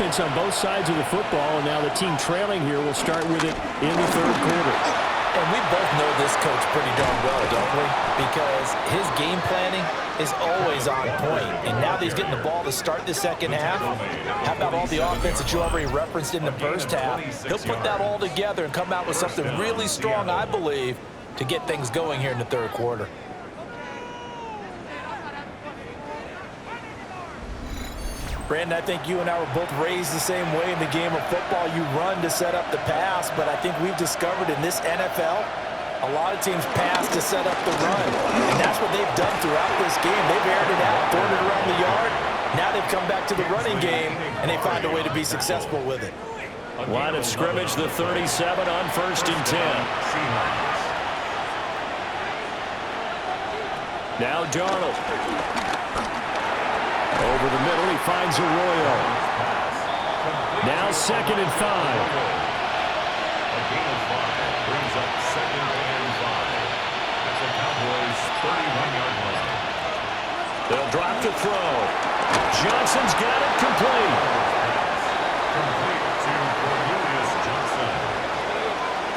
offense on both sides of the football, and now the team trailing here will start with it in the third quarter. And we both know this coach pretty darn well, don't we? Because his game planning is always on point. And now that he's getting the ball to start the second half, how about all the offense that you already referenced in the first half? He'll put that all together and come out with something really strong, I believe, to get things going here in the third quarter. Brandon, I think you and I were both raised the same way in the game of football. You run to set up the pass, but I think we've discovered in this NFL, a lot of teams pass to set up the run. And that's what they've done throughout this game. They've aired it out, thrown it around the yard. Now they've come back to the running game, and they find a way to be successful with it. Line of scrimmage, the 37 on 1st and 10. Now Darnold. Over the middle, he finds Arroyo. Now 2nd and 5. A gain of 5 brings up 2nd and 5 at the Cowboys' 31-yard line. They'll drop to throw. Johnson's got it complete. Complete to Cornelius Johnson.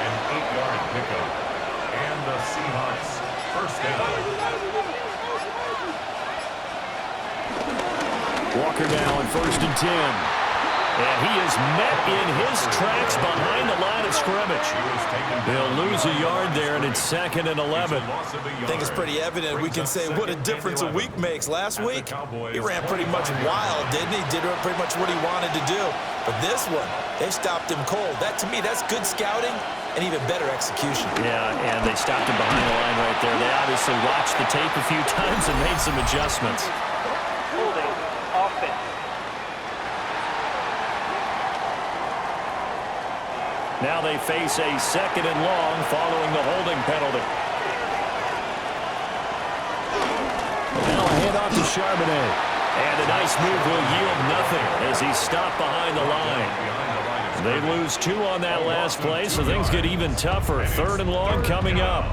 An 8-yard pickup. And the Seahawks first down. Walker now on 1st and 10. And he is met in his tracks behind the line of scrimmage. They'll lose a yard there, and it's 2nd and 11. I think it's pretty evident. We can say what a difference a week makes. Last week, he ran pretty much wild, didn't he? Did pretty much what he wanted to do. But this one, they stopped him cold. That, to me, that's good scouting and even better execution. Yeah, and they stopped him behind the line right there. They obviously watched the tape a few times and made some adjustments. Now they face a 2nd and long following the holding penalty. Now a handoff to Charbonnet. And a nice move will yield nothing as he's stopped behind the line. They lose 2 on that last play, so things get even tougher. 3rd and long coming up.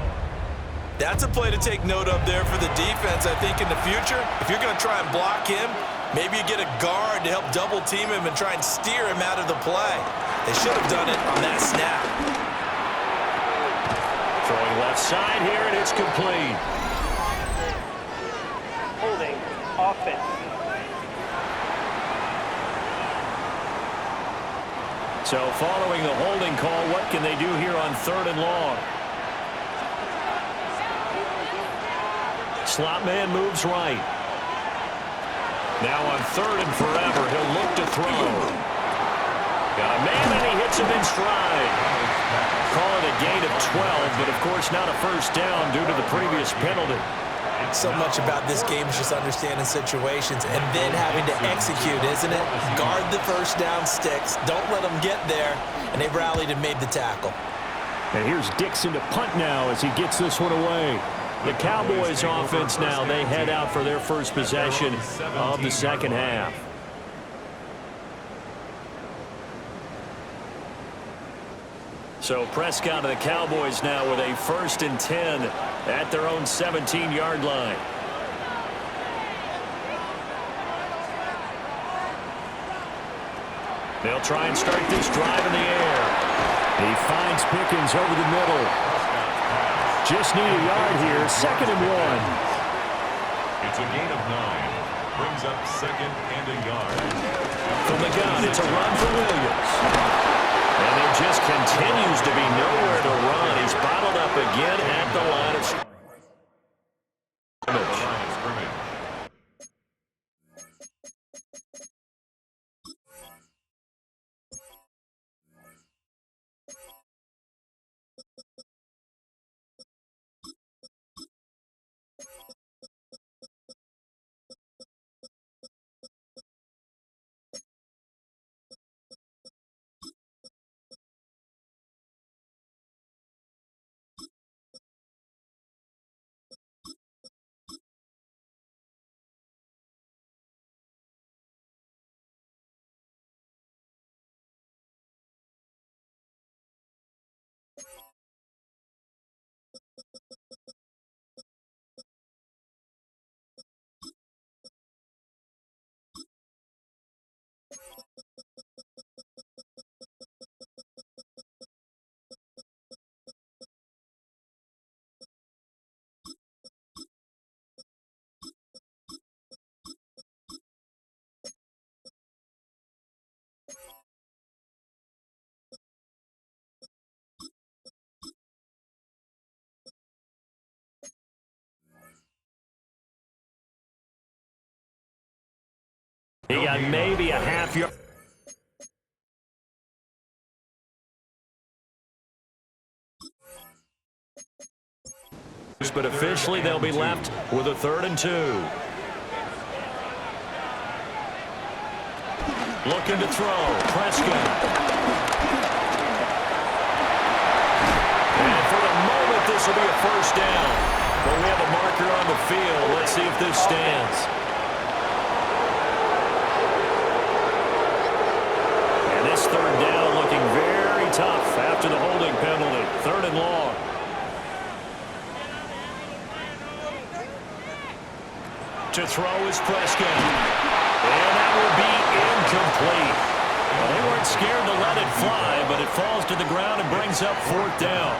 That's a play to take note of there for the defense, I think, in the future. If you're going to try and block him, maybe you get a guard to help double-team him and try and steer him out of the play. They should have done it on that snap. Throwing left side here, and it's complete. Holding offense. So following the holding call, what can they do here on 3rd and long? Slot man moves right. Now on 3rd and forever, he'll look to throw. Got a man, and he hits him in stride. Call it a gain of 12, but of course not a first down due to the previous penalty. So much about this game is just understanding situations and then having to execute, isn't it? Guard the first down sticks. Don't let them get there. And they rallied and made the tackle. And here's Dixon to punt now as he gets this one away. The Cowboys offense now, they head out for their first possession of the second half. So Prescott and the Cowboys now with a 1st and 10 at their own 17-yard line. They'll try and start this drive in the air. He finds Pickens over the middle. Just need a yard here, 2nd and 1. It's a gain of 9. Brings up 2nd and a yard. From the gun, it's a run for Williams. And there just continues to be nowhere to run. He's bottled up again at the line of scrimmage. and maybe a half yard. But officially they'll be left with a 3rd and 2. Looking to throw. Prescott. And for the moment, this will be a 1st down. But we have a marker on the field. Let's see if this stands. And this 3rd down looking very tough after the holding penalty. 3rd and long. To throw is Prescott. And that will be incomplete. Well, they weren't scared to let it fly, but it falls to the ground and brings up 4th down.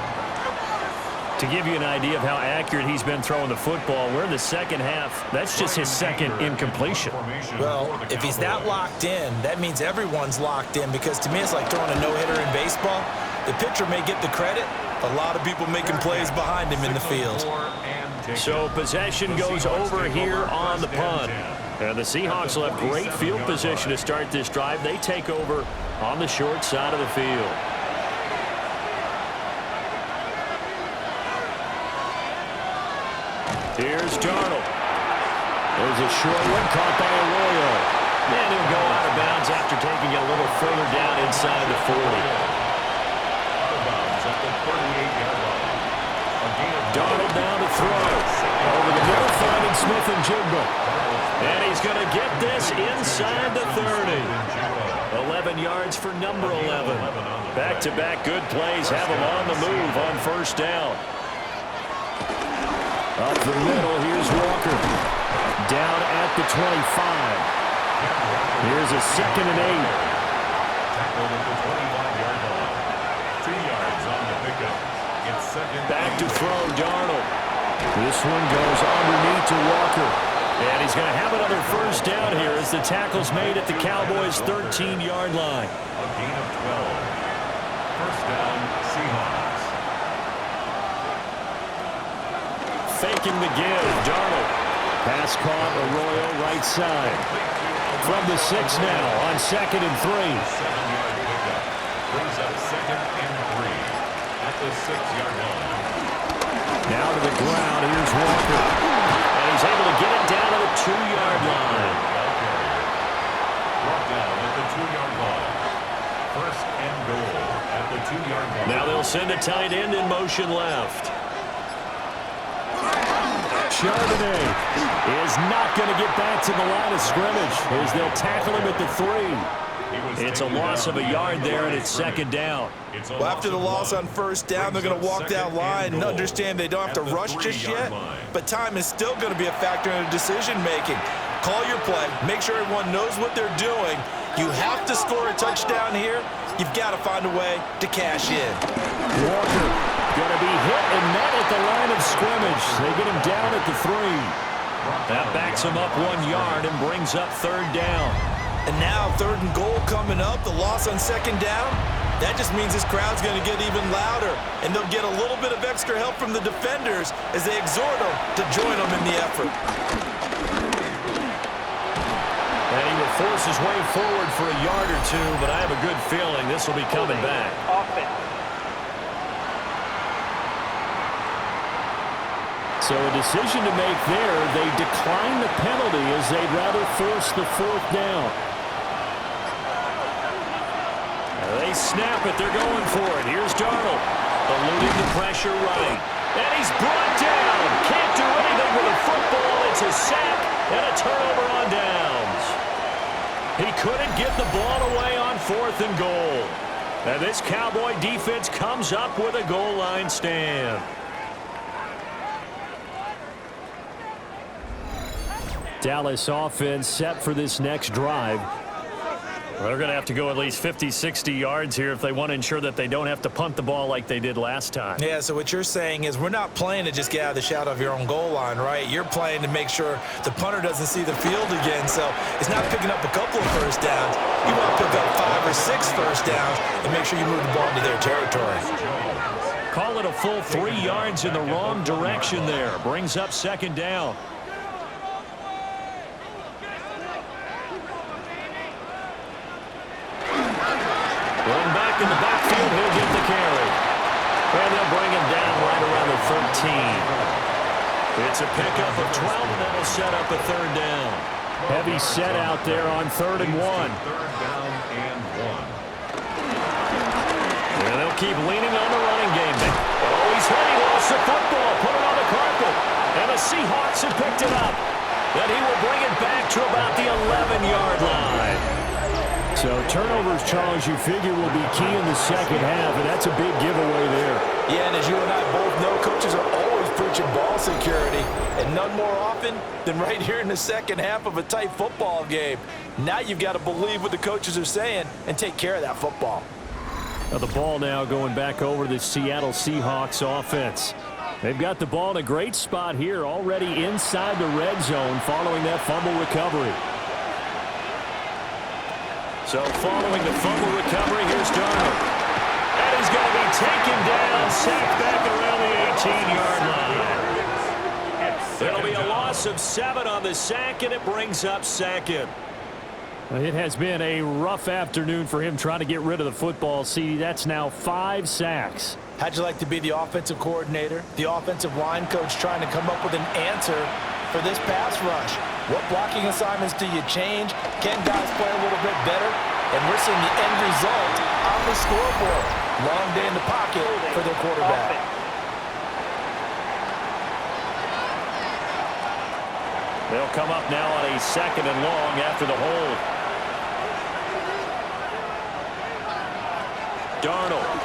To give you an idea of how accurate he's been throwing the football, we're in the second half. That's just his 2nd incompletion. Well, if he's that locked in, that means everyone's locked in, because to me it's like throwing a no-hitter in baseball. The pitcher may get the credit. A lot of people making plays behind him in the field. So possession goes over here on the punt. And the Seahawks will have great field position to start this drive. They take over on the short side of the field. Here's Darnold. There's a short one caught by Arroyo. And he'll go out of bounds after taking it a little further down inside the 40. Darnold down to throw. Over the middle, finding Smith and Jigba. And he's going to get this inside the 30. 11 yards for number 11. Back-to-back good plays have him on the move on 1st down. Up the middle, here's Walker. Down at the 25. Here's a 2nd and 8. Tackled at the 25-yard line. 2 yards on the pickup. It's 2nd. Back to throw, Darnold. This one goes underneath to Walker. And he's going to have another 1st down here as the tackle's made at the Cowboys' 13-yard line. A gain of 12. 1st down, Seahawks. Faking the give, Darnold. Pass caught, Arroyo right side. From the 6 now on 2nd and 3. 7-yard pickup. Brings up 2nd and 3 at the 6-yard line. Now to the ground, here's Walker. And he's able to get it down to the 2-yard line. Brought down at the 2-yard line. 1st and goal at the 2-yard line. Now they'll send a tight end in motion left. Chardonnay is not going to get back to the line of scrimmage as they'll tackle him at the 3. It's a loss of a yard there, and it's 2nd down. Well, after the loss on 1st down, they're going to walk that line and understand they don't have to rush just yet, but time is still going to be a factor in decision-making. Call your play. Make sure everyone knows what they're doing. You have to score a touchdown here. You've got to find a way to cash in. Walker going to be hit and met at the line of scrimmage. They get him down at the 3. That backs him up 1 yard and brings up 3rd down. And now 3rd and goal coming up. The loss on 2nd down. That just means this crowd's going to get even louder, and they'll get a little bit of extra help from the defenders as they exhort them to join them in the effort. And he will force his way forward for a yard or 2, but I have a good feeling this will be coming back. Offense. So a decision to make there. They decline the penalty as they'd rather force the 4th down. They snap it. They're going for it. Here's Darnold. Eluding the pressure right. And he's brought down. Can't do anything with a football. It's a sack and a turnover on downs. He couldn't get the ball away on 4th and goal. And this Cowboy defense comes up with a goal line stand. Dallas offense set for this next drive. They're going to have to go at least 50, 60 yards here if they want to ensure that they don't have to punt the ball like they did last time. Yeah, so what you're saying is we're not playing to just get out of the shadow of your own goal line, right? You're playing to make sure the punter doesn't see the field again. So it's not picking up a couple of 1st downs. You want to pick up 5 or 6 1st downs and make sure you move the ball into their territory. Call it a full 3 yards in the wrong direction there. Brings up 2nd down. Run back in the backfield, he'll get the carry. And they'll bring him down right around the 13. It's a pickup of 12, and that'll set up a third down. Heavy set out there on 3rd and 1. Third down and 1. And they'll keep leaning on the running game. Oh, he's hit. He lost the football. Put it on the carpet. And the Seahawks have picked it up. Then he will bring it back to about the 11-yard line. So turnovers, Charles, you figure will be key in the second half, and that's a big giveaway there. Yeah, and as you and I both know, coaches are always preaching ball security, and none more often than right here in the second half of a tight football game. Now you've got to believe what the coaches are saying and take care of that football. Now the ball now going back over to the Seattle Seahawks offense. They've got the ball in a great spot here, already inside the red zone following that fumble recovery. So following the fumble recovery, here's Darnold. And he's going to be taken down, sacked back around the 18-yard line. It'll be a loss of 7 on the sack, and it brings up 2nd. It has been a rough afternoon for him trying to get rid of the football. See, that's now 5 sacks. How'd you like to be the offensive coordinator, the offensive line coach trying to come up with an answer for this pass rush? What blocking assignments do you change? Can guys play a little bit better? And we're seeing the end result on the scoreboard. Long day in the pocket for their quarterback. They'll come up now on a 2nd and long after the hold. Darnold.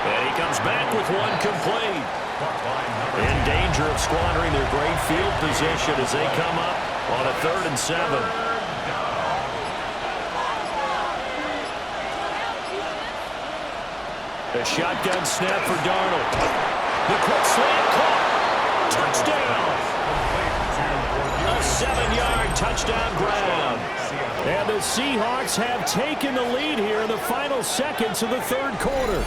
And he comes back with one complete. In danger of squandering their great field position as they come up on a 3rd and 7. A shotgun snap for Darnold. The quick slant caught. Touchdown. A 7-yard touchdown grab. And the Seahawks have taken the lead here in the final seconds of the 3rd quarter.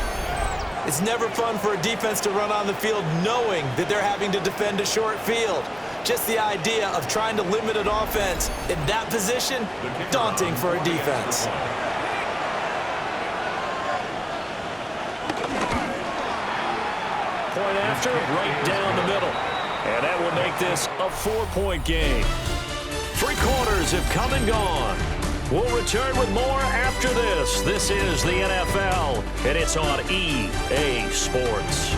It's never fun for a defense to run on the field knowing that they're having to defend a short field. Just the idea of trying to limit an offense in that position, daunting for a defense. Point after, right down the middle. And that will make this a 4-point game. 3 quarters have come and gone. We'll return with more after this. This is the NFL, and it's on EA Sports.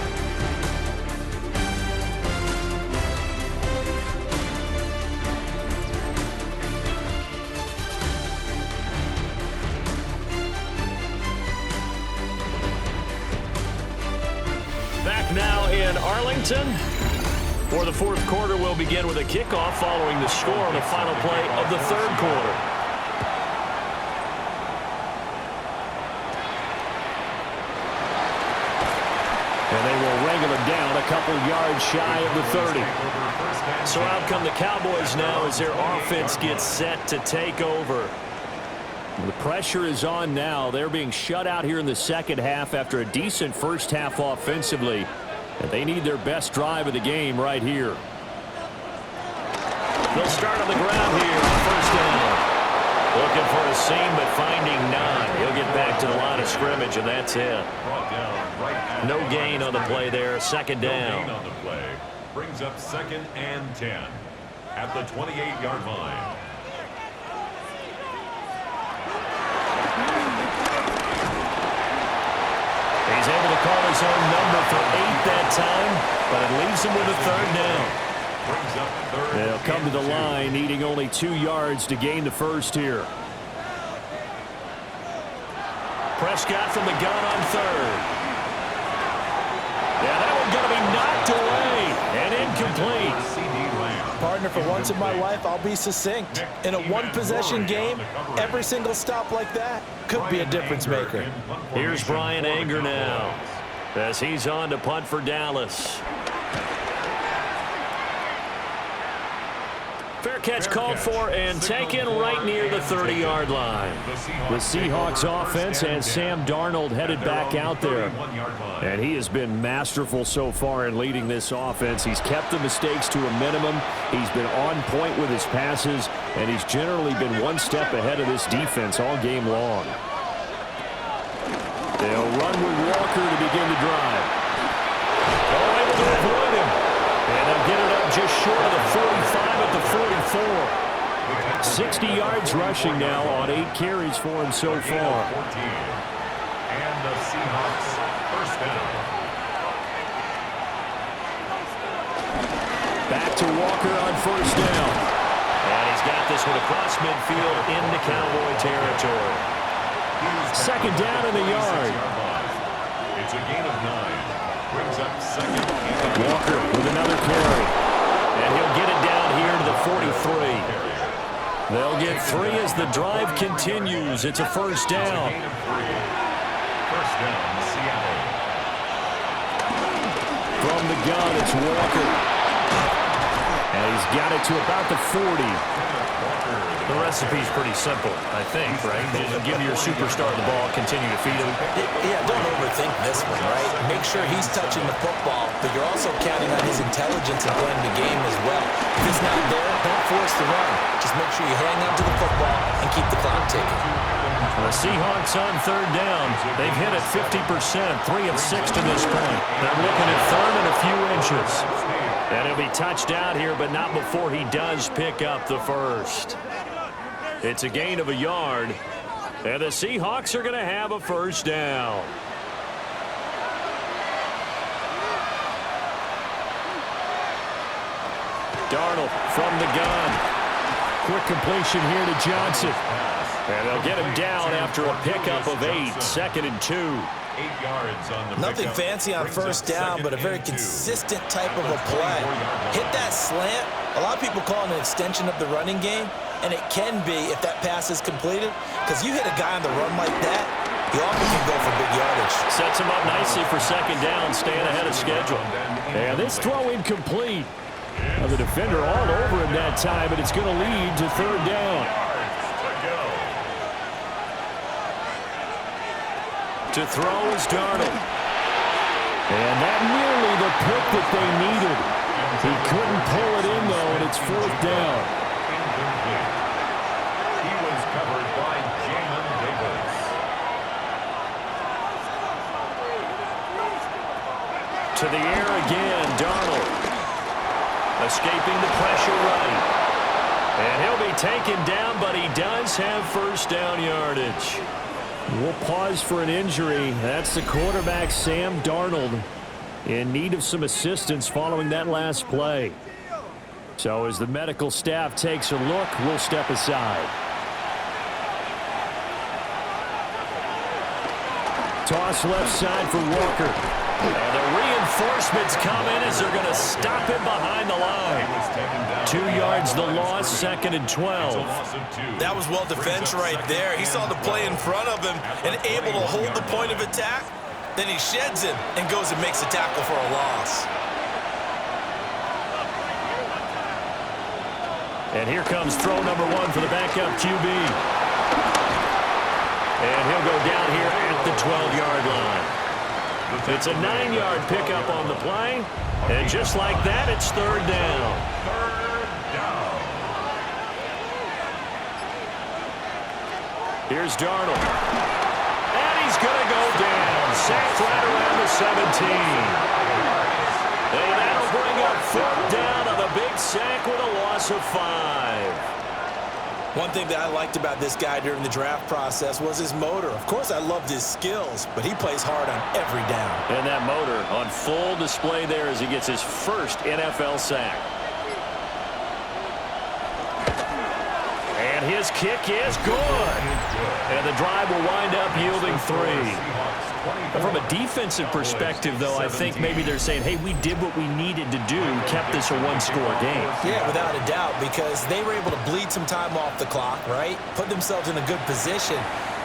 Back now in Arlington. For the 4th quarter, we'll begin with a kickoff following the score on the final play of the 3rd quarter. And they will wrangle him down a couple yards shy of the 30. So out come the Cowboys now as their offense gets set to take over. The pressure is on now. They're being shut out here in the second half after a decent first half offensively. And they need their best drive of the game right here. They'll start on the ground here on 1st down. Looking for a seam, but finding none. He'll get back to the line of scrimmage, and that's it. No gain on the play there. 2nd down. No gain on the play. Brings up 2nd and 10 at the 28-yard line. He's able to call his own number for 8 that time, but it leaves him with a 3rd down. Brings up 3rd. They'll come to the line, needing only 2 yards to gain the first here. Prescott from the gun on 3rd. Yeah, that one's going to be knocked away and incomplete. Partner, for once in my life, I'll be succinct. In a one-possession game, every single stop like that could be a difference maker. Here's Brian Anger now as he's on to punt for Dallas. Fair catch called for and taken right near the 30-yard line. The Seahawks offense has Sam Darnold headed back out there. And he has been masterful so far in leading this offense. He's kept the mistakes to a minimum. He's been on point with his passes, and he's generally been one step ahead of this defense all game long. They'll run with Walker to begin the drive. Oh, able to avoid him. And they'll get it up just short of the 45 at the 44. 60 yards rushing now on 8 carries for him so far. And the Seahawks first down. Back to Walker on first down. And he's got this one across midfield into Cowboy territory. Second down in the yard. It's a gain of 9. Brings up second. Walker with another carry. And he'll get it down here to the 43. They'll get 3 as the drive continues. It's a first down. First down, Seattle. From the gun, it's Walker. And he's got it to about the 40. The recipe's pretty simple, I think, right? Just give your superstar the ball, continue to feed him. Yeah, don't overthink this one, right? Make sure he's touching the football, but you're also counting on his intelligence and playing the game as well. If it's not there, don't force the run. Just make sure you hang on to the football and keep the clock ticking. The Seahawks on third down. They've hit it 50%, 3 of 6 to this point. They're looking at third and a few inches. And he'll be touched out here, but not before he does pick up the first. It's a gain of a yard, and the Seahawks are going to have a first down. Darnold from the gun. Quick completion here to Johnson. And they'll get him down after a pickup of 8, second and 2. 8 yards on the Nothing pickup. fancy on first down, but a very consistent type of a play. Hit that slant. A lot of people call it an extension of the running game, and it can be if that pass is completed, because you hit a guy on the run like that, he often can go for big yardage. Sets him up nicely for second down, staying ahead of schedule. And this throw incomplete. Now the defender all over him that time, and it's going to lead to third down. To throw is Darnold. And that nearly the pick that they needed. He couldn't pull it in, though, and it's fourth down. Incomplete. He was covered by Jamin Davis. To the air again, Darnold. Escaping the pressure right. And he'll be taken down, but he does have first down yardage. We'll pause for an injury. That's the quarterback, Sam Darnold, in need of some assistance following that last play. So as the medical staff takes a look, we'll step aside. Toss left side for Walker. And the reinforcements come in as they're going to stop him behind the line. 2 yards the loss, second and 12. That was well defense right there. He saw the play in front of him and able to hold the point of attack. Then he sheds him and goes and makes a tackle for a loss. And here comes throw number 1 for the backup QB. And he'll go down here at the 12-yard line. It's a 9-yard pickup on the play. And just like that, it's third down. Here's Darnold. And he's going to go down. Sacked right around the 17. And that'll bring up fourth down on the big sack with a loss of 5. One thing that I liked about this guy during the draft process was his motor. Of course, I loved his skills, but he plays hard on every down. And that motor on full display there as he gets his first NFL sack. And his kick is good. And the drive will wind up yielding 3. From a defensive perspective, though, I think maybe they're saying, hey, we did what we needed to do, kept this a one-score game. Yeah, without a doubt, because they were able to bleed some time off the clock, right? Put themselves in a good position,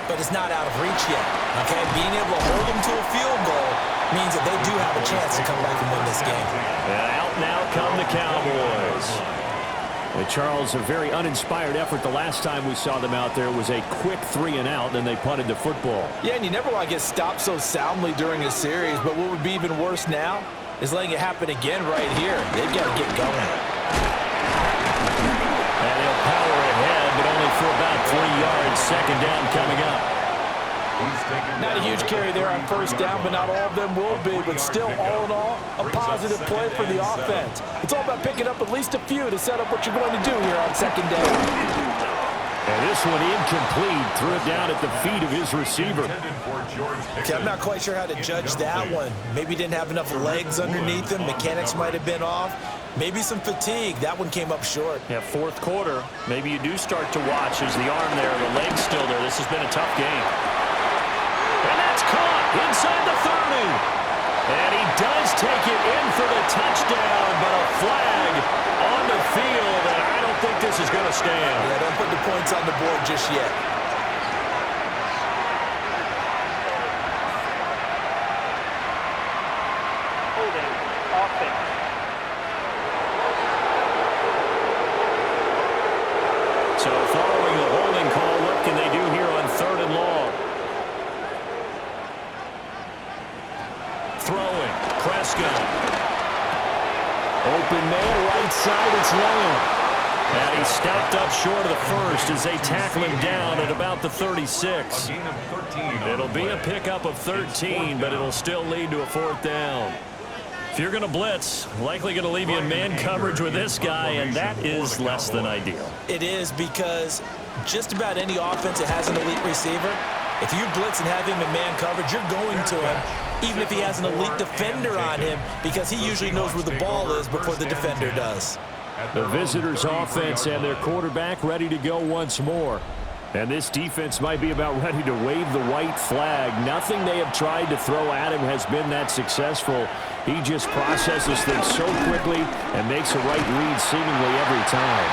but it's not out of reach yet, okay? Being able to hold them to a field goal means that they do have a chance to come back and win this game. And out now come the Cowboys. Charles, a very uninspired effort the last time we saw them out there. It was a quick 3-and-out, then they punted the football. Yeah, and you never want to get stopped so soundly during a series, but what would be even worse now is letting it happen again right here. They've got to get going. And he'll power ahead, but only for about 3 yards. Second down coming up. Not a huge carry there on first down, but not all of them will be. But still, all in all, a positive play for the offense. It's all about picking up at least a few to set up what you're going to do here on second down. And this one incomplete. Threw it down at the feet of his receiver. Okay, I'm not quite sure how to judge that one. Maybe didn't have enough legs underneath him. Mechanics might have been off. Maybe some fatigue. That one came up short. Yeah, fourth quarter. Maybe you do start to watch as the arm there, the leg's still there. This has been a tough game. And that's caught inside the 30. And he does take it in for the touchdown, but a flag on the field, and I don't think this is going to stand. Yeah, don't put the points on the board just yet. Holding offense. So following the holding call, what can they do here on 3rd and long? Throwing. Prescott. Open man, right side, it's Lamb. And he stopped up short of the first as they tackle him down at about the 36. It'll be a pickup of 13, but it'll still lead to a 4th down. If you're going to blitz, likely going to leave you in man coverage with this guy, and that is less than ideal. It is, because just about any offense that has an elite receiver, if you blitz and have him in man coverage, you're going to him, even if he has an elite defender on him, because he usually knows where the ball is before the defender does. The visitors' offense and their quarterback ready to go once more. And this defense might be about ready to wave the white flag. Nothing they have tried to throw at him has been that successful. He just processes things so quickly and makes a right read seemingly every time.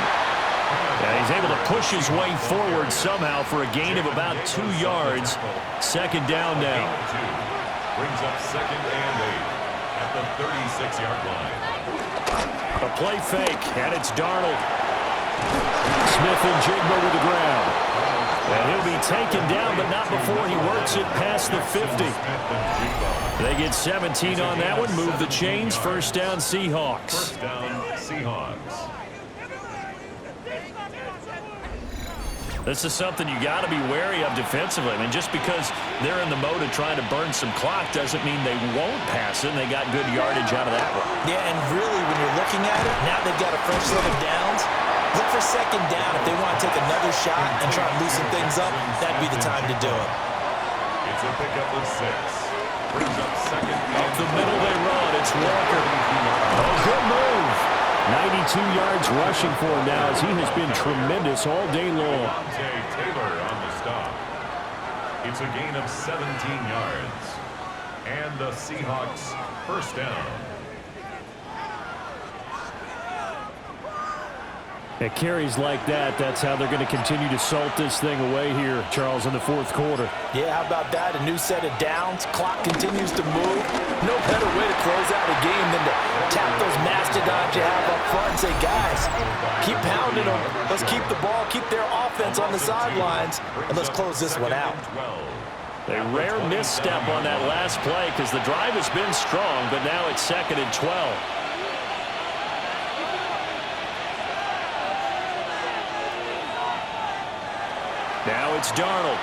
And he's able to push his way forward somehow for a gain of about 2 yards. Second down now. Brings up 2nd and 8 at the 36-yard line. A play fake, and it's Darnold. Smith and Jigba with the ground. And he'll be taken down, but not before he works it past the 50. They get 17 on that one, move the chains, first down Seahawks. First down Seahawks. This is something you got to be wary of defensively. I mean, just because they're in the mode of trying to burn some clock doesn't mean they won't pass it. And they got good yardage out of that one. Yeah, and really, when you're looking at it, now they've got a fresh set of downs. Look for second down. If they want to take another shot and try and loosen things up, that'd be the time to do it. It's a pickup of 6. Brings up 2nd and Up the middle they run. It's Walker. Oh, good move. 92 yards rushing for him now as he has been tremendous all day long. Taylor on the stop. It's a gain of 17 yards. And the Seahawks first down. At carries like that, that's how they're going to continue to salt this thing away here, Charles, in the 4th quarter. Yeah, how about that? A new set of downs. Clock continues to move. No better way to close out a game than to tap those mastodons you have up front and say, guys, keep pounding them. Let's keep the ball, keep their offense on the sidelines, and let's close this one out. A rare misstep on that last play because the drive has been strong, but now it's 2nd and 12. Now it's Darnold.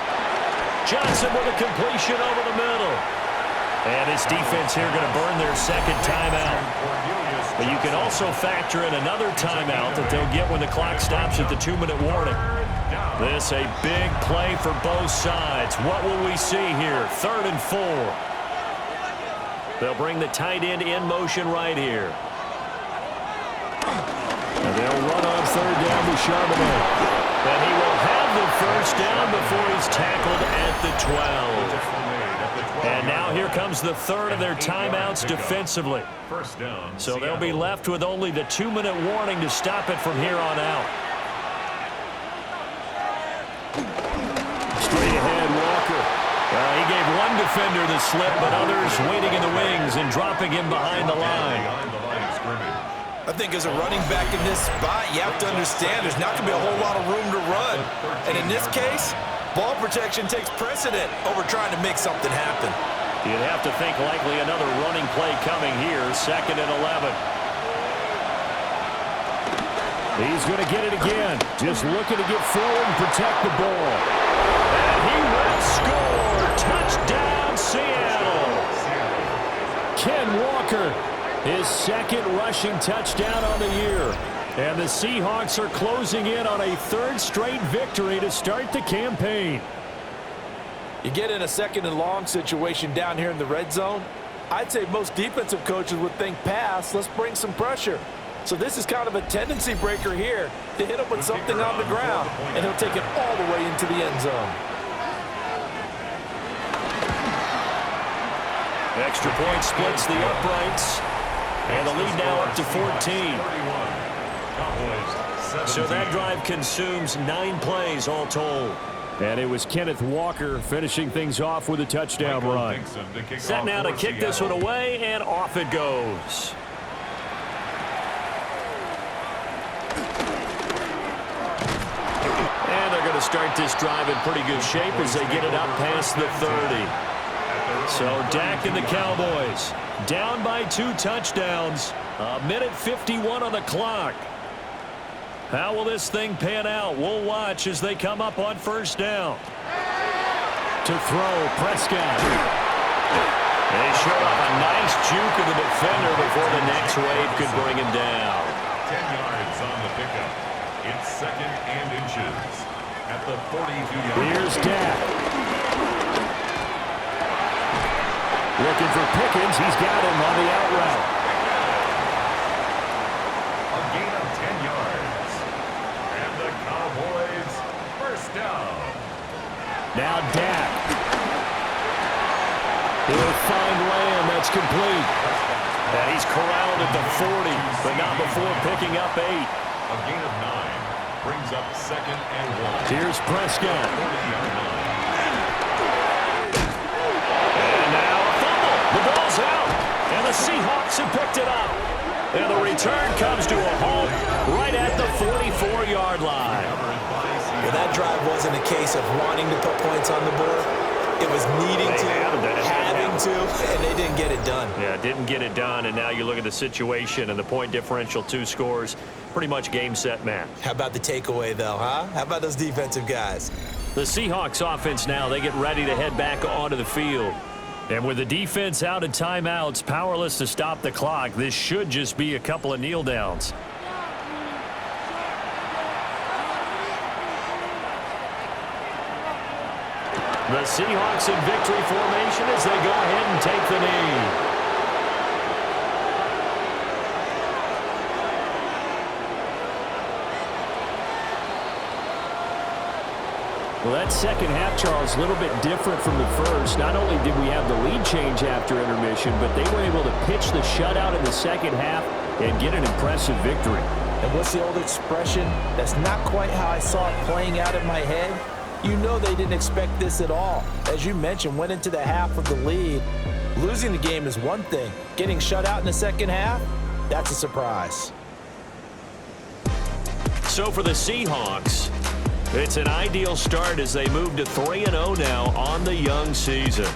Johnson with a completion over the middle. And his defense here going to burn their second timeout. But you can also factor in another timeout that they'll get when the clock stops at the 2-minute warning. This a big play for both sides. What will we see here? 3rd and 4. They'll bring the tight end in motion right here. And they'll run on 3rd down to Charbonnet. And he will have the first down before he's tackled at the 12. And now here comes the 3rd of their timeouts defensively. First down. So they'll be left with only the 2-minute warning to stop it from here on out. Straight ahead, Walker. He gave one defender the slip, but others waiting in the wings and dropping him behind the line. I think as a running back in this spot, you have to understand there's not going to be a whole lot of room to run. And in this case, ball protection takes precedent over trying to make something happen. You'd have to think likely another running play coming here, 2nd and 11. He's going to get it again. Just looking to get forward and protect the ball. And he will score. Touchdown, Seattle. Ken Walker, his 2nd rushing touchdown on the year. And the Seahawks are closing in on a 3rd straight victory to start the campaign. You get in a 2nd and long situation down here in the red zone, I'd say most defensive coaches would think pass, let's bring some pressure. So this is kind of a tendency breaker here to hit him with something on the ground, and he'll take it all the way into the end zone. Extra point splits the uprights, and the lead now up to 14. So that drive consumes 9 plays all told. And it was Kenneth Walker finishing things off with a touchdown run. Set now to kick this one away, and off it goes. And they're going to start this drive in pretty good shape as they get it up past the 30. So Dak and the Cowboys down by 2 touchdowns. 1:51 on the clock. How will this thing pan out? We'll watch as they come up on 1st down. To throw, Prescott. They show off a nice juke of the defender before the next wave could bring him down. 10 yards on the pickup. It's 2nd and inches at the 42-yard line. Here's Dak. Looking for Pickens. He's got him on the out route. A gain of 10 yards. And the Cowboys 1st down. Now Dak. He'll find Lamb. That's complete. And he's corralled at the 40, but not before picking up 8. A gain of 9 brings up 2nd and 1. Here's Prescott. 40-yard line. And now a fumble. The ball's out. And the Seahawks have picked it up. And the return comes to a halt right at the 44-yard line. Well, that drive wasn't a case of wanting to put points on the board. It was needing to, having to, and they didn't get it done. Yeah, didn't get it done, and now you look at the situation and the point differential, 2 scores, pretty much game, set, match. How about the takeaway, though, huh? How about those defensive guys? The Seahawks offense now, they get ready to head back onto the field. And with the defense out of timeouts, powerless to stop the clock, this should just be a couple of kneel downs. The Seahawks in victory formation as they go ahead and take the knee. Well, that second half, Charles, a little bit different from the first. Not only did we have the lead change after intermission, but they were able to pitch the shutout in the second half and get an impressive victory. And what's the old expression? That's not quite how I saw it playing out in my head. You know they didn't expect this at all. As you mentioned, went into the half of the lead. Losing the game is one thing. Getting shut out in the second half, that's a surprise. So for the Seahawks, it's an ideal start as they move to 3-0 now on the young season.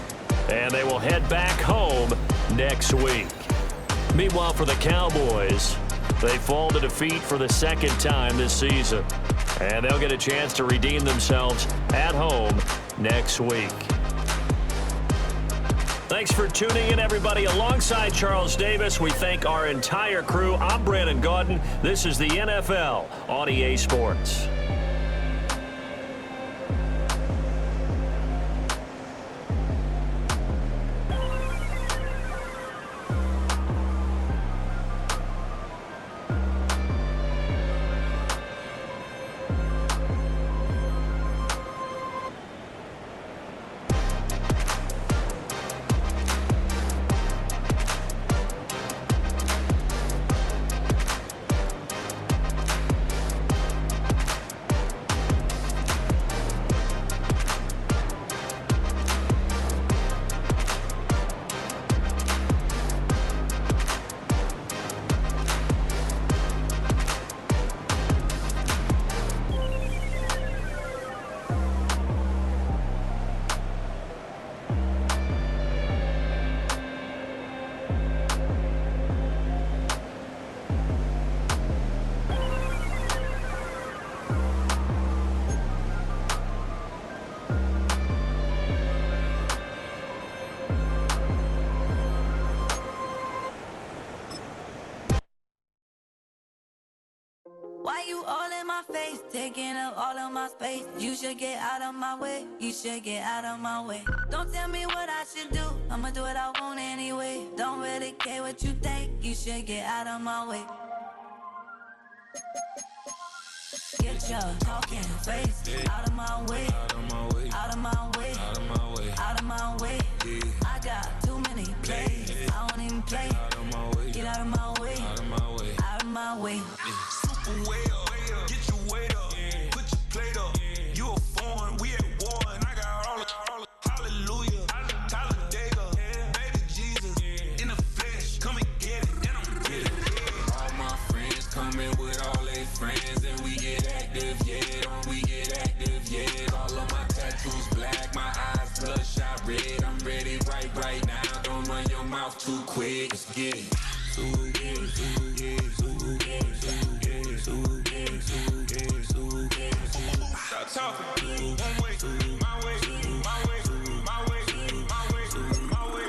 And they will head back home next week. Meanwhile, for the Cowboys, they fall to defeat for the 2nd time this season. And they'll get a chance to redeem themselves at home next week. Thanks for tuning in, everybody. Alongside Charles Davis, we thank our entire crew. I'm Brandon Gaudin. This is the NFL on EA Sports. my face, taking up all of my space. You should get out of my way, you should get out of my way. Don't tell me what I should do, I'ma do what I want anyway. Don't really care what you think, you should get out of my way. Get your talking face out of my way, out of my way, out of my way, out of my way, out of my way. I got too many plays, I don't even play. Get out of my way, out of my way, out of my way. Super way up, get your weight up, put your plate up. You a foreign, we at war, and I got all the hallelujah, Talladega, baby Jesus, in the flesh, come and get it, and I'm with it. All my friends coming with all their friends, and we get active, yeah, we get active, yeah. All of my tattoos black, my eyes bloodshot red. I'm ready right now. Don't run your mouth too quick. Let's get it. Stop talking. One way, my way, my way, my way, my way, my way.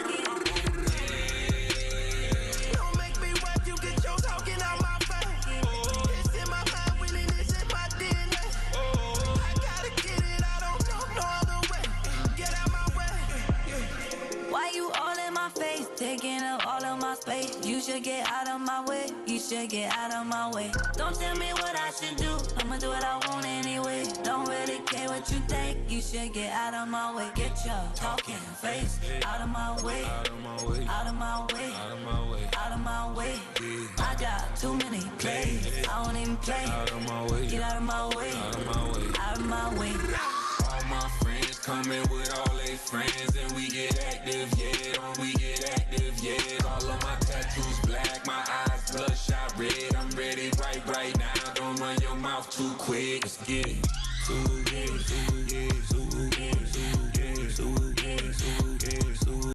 Don't make me watch you get your talking out my face. It's in my mind, winning this in my DNA. I gotta get it, I don't know no other way. Get out my way. Why you all in my face, taking up all of my space? You should get out of my way, you should get out of my way. Don't tell me what I should do, I'ma do what I want anyway. Don't really care what you think, you should get out of my way. Get your talking face out of my way, out of my way, out of my way, out of my way, out of my way. I got too many plays, I don't even play. Get out of my way, out of my way, out of my way. All my friends coming with all their friends, and we get active, yeah, we get active, yeah. All of my tattoos black, my eyes bloodshot red. I'm ready right now. Don't run your mouth too quick. Let's get it.